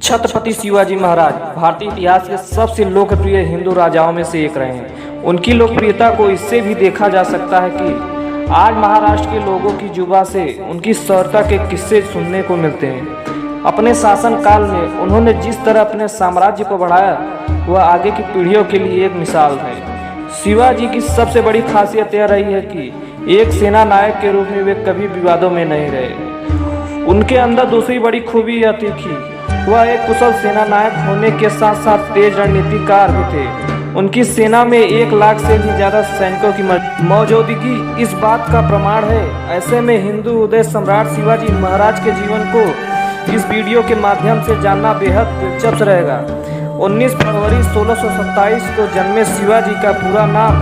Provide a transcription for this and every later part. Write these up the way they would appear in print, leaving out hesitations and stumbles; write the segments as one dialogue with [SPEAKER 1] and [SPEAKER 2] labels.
[SPEAKER 1] छत्रपति शिवाजी महाराज भारतीय इतिहास के सबसे लोकप्रिय हिंदू राजाओं में से एक रहे हैं। उनकी लोकप्रियता को इससे भी देखा जा सकता है कि आज महाराष्ट्र के लोगों की जुबान से उनकी शौर्यता के किस्से सुनने को मिलते हैं। अपने शासन काल में उन्होंने जिस तरह अपने साम्राज्य को बढ़ाया वह आगे की पीढ़ियों के लिए एक मिसाल है। शिवाजी की सबसे बड़ी खासियत यह रही है कि एक सेना नायक के रूप में वे कभी विवादों में नहीं रहे। उनके अंदर दूसरी बड़ी खूबी यह थी कि वह एक कुशल सेना नायक होने के साथ साथ तेज रणनीतिकार भी थे। उनकी सेना में 1 लाख से भी ज्यादा सैनिकों की मौजूदगी इस बात का प्रमाण है। ऐसे में हिंदू उदय सम्राट शिवाजी महाराज के जीवन को इस वीडियो के माध्यम से जानना बेहद दिलचस्प रहेगा। 19 फरवरी 1627 को जन्मे शिवाजी का पूरा नाम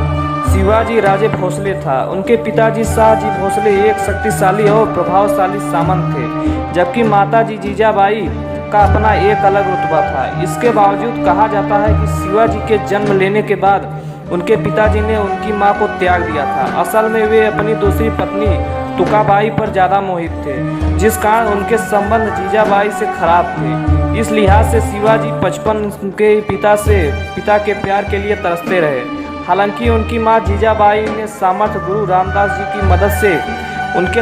[SPEAKER 1] शिवाजी राजे भोसले था। उनके पिताजी शाहजी भोसले एक शक्तिशाली और प्रभावशाली सामंत थे, जबकि माताजी जीजाबाई का अपना एक अलग रुतबा था। इसके बावजूद कहा जाता है कि शिवाजी के जन्म लेने के बाद उनके पिताजी ने उनकी मां को त्याग दिया था। असल में वे अपनी दूसरी पत्नी तुकाबाई पर ज़्यादा मोहित थे, जिस कारण उनके संबंध जीजाबाई से खराब थे। इस लिहाज से शिवाजी बचपन के पिता के प्यार के लिए तरसते रहे। हालांकि उनकी मां जीजाबाई ने सामर्थ गुरु रामदास जी की मदद से उनके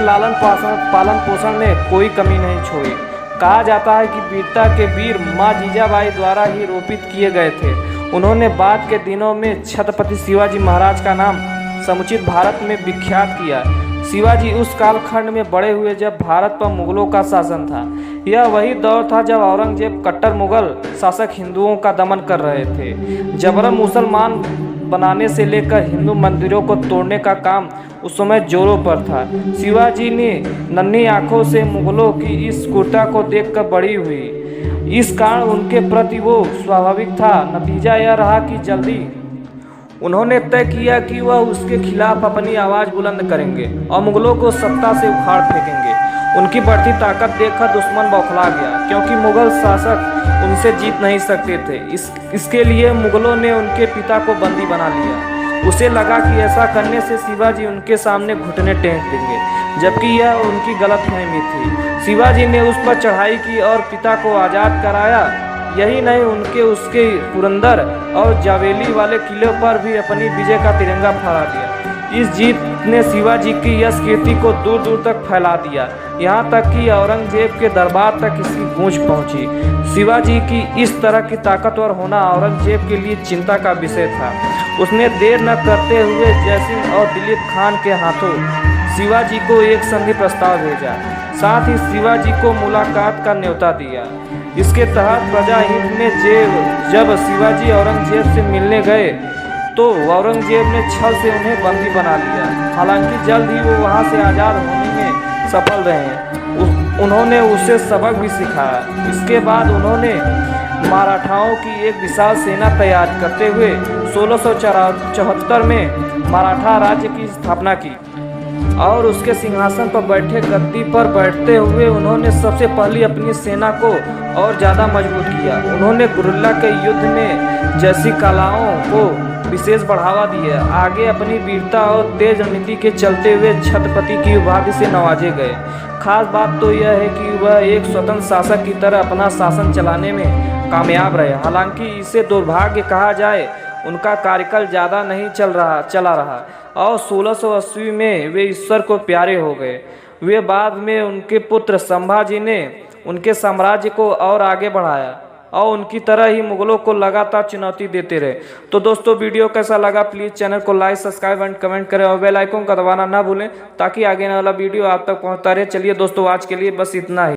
[SPEAKER 1] पालन पोषण में कोई कमी नहीं छोड़ी। कहा जाता है कि वीरता के वीर मां जीजाबाई द्वारा ही रोपित किए गए थे। उन्होंने बाद के दिनों में छत्रपति शिवाजी महाराज का नाम समुचित भारत में विख्यात किया। शिवाजी उस कालखंड में बड़े हुए जब भारत पर मुगलों का शासन था। यह वही दौर था जब औरंगजेब कट्टर मुगल शासक हिंदुओं का दमन कर रहे थे। जबरन मुसलमान बनाने से लेकर हिंदू मंदिरों को तोड़ने का काम उस समय जोरों पर था। शिवाजी ने नन्ही आंखों से मुगलों की इस क्रूरता को देखकर बड़ी हुई। इस कारण उनके प्रति वो स्वाभाविक था। नतीजा यह रहा कि जल्दी उन्होंने तय किया कि वह उसके खिलाफ अपनी आवाज़ बुलंद करेंगे और मुगलों को सत्ता से उखाड़ फेंकेंगे। उनकी बढ़ती ताकत देखकर दुश्मन बौखला गया, क्योंकि मुगल शासक उनसे जीत नहीं सकते थे। इसके लिए मुगलों ने उनके पिता को बंदी बना लिया। उसे लगा कि ऐसा करने से शिवाजी उनके सामने घुटने टेक देंगे, जबकि यह उनकी गलतफहमी थी। शिवाजी ने उस पर चढ़ाई की और पिता को आज़ाद कराया। यही नहीं, उसके पुरंदर और जावेली वाले किले पर भी अपनी विजय का तिरंगा फहरा दिया। इस जीत ने शिवाजी की यश कीर्ति को दूर दूर तक फैला दिया, यहाँ तक कि औरंगजेब के दरबार तक इसकी गूंज पहुँची। शिवाजी की इस तरह की ताकतवर होना औरंगजेब के लिए चिंता का विषय था। उसने देर न करते हुए जयसिंह और दिलीप खान के हाथों शिवाजी को एक संधि प्रस्ताव भेजा। साथ ही शिवाजी को मुलाकात का न्योता दिया। इसके तहत प्रजाहित ने जब शिवाजी औरंगजेब से मिलने गए तो औरंगजेब ने छल से उन्हें बंदी बना लिया। हालांकि जल्द ही वो वहां से आज़ाद होने में सफल रहे। उन्होंने उसे सबक भी सिखाया। इसके बाद उन्होंने मराठाओं की एक विशाल सेना तैयार करते हुए 1674 में मराठा राज्य की स्थापना की और उसके सिंहासन पर बैठे गद्दी पर बैठते हुए उन्होंने सबसे पहले अपनी सेना को और ज़्यादा मजबूत किया। उन्होंने गुरिल्ला के युद्ध में जैसी कलाओं को विशेष बढ़ावा दिया। आगे अपनी वीरता और तेज रणनीति के चलते हुए छत्रपति की उपाधि से नवाजे गए। खास बात तो यह है कि वह एक स्वतंत्र शासक की तरह अपना शासन चलाने में कामयाब रहे। हालांकि इसे दुर्भाग्य कहा जाए, उनका कार्यकाल ज़्यादा नहीं चला रहा और 1680 में वे ईश्वर को प्यारे हो गए। वे बाद में उनके पुत्र संभाजी ने उनके साम्राज्य को और आगे बढ़ाया और उनकी तरह ही मुगलों को लगातार चुनौती देते रहे। तो दोस्तों, वीडियो कैसा लगा प्लीज़ चैनल को लाइक, सब्सक्राइब एंड कमेंट करें और बेल आइकन का दबाना ना भूलें, ताकि आगे वाला वीडियो आप तक पहुंचता रहे। चलिए दोस्तों, आज के लिए बस इतना ही।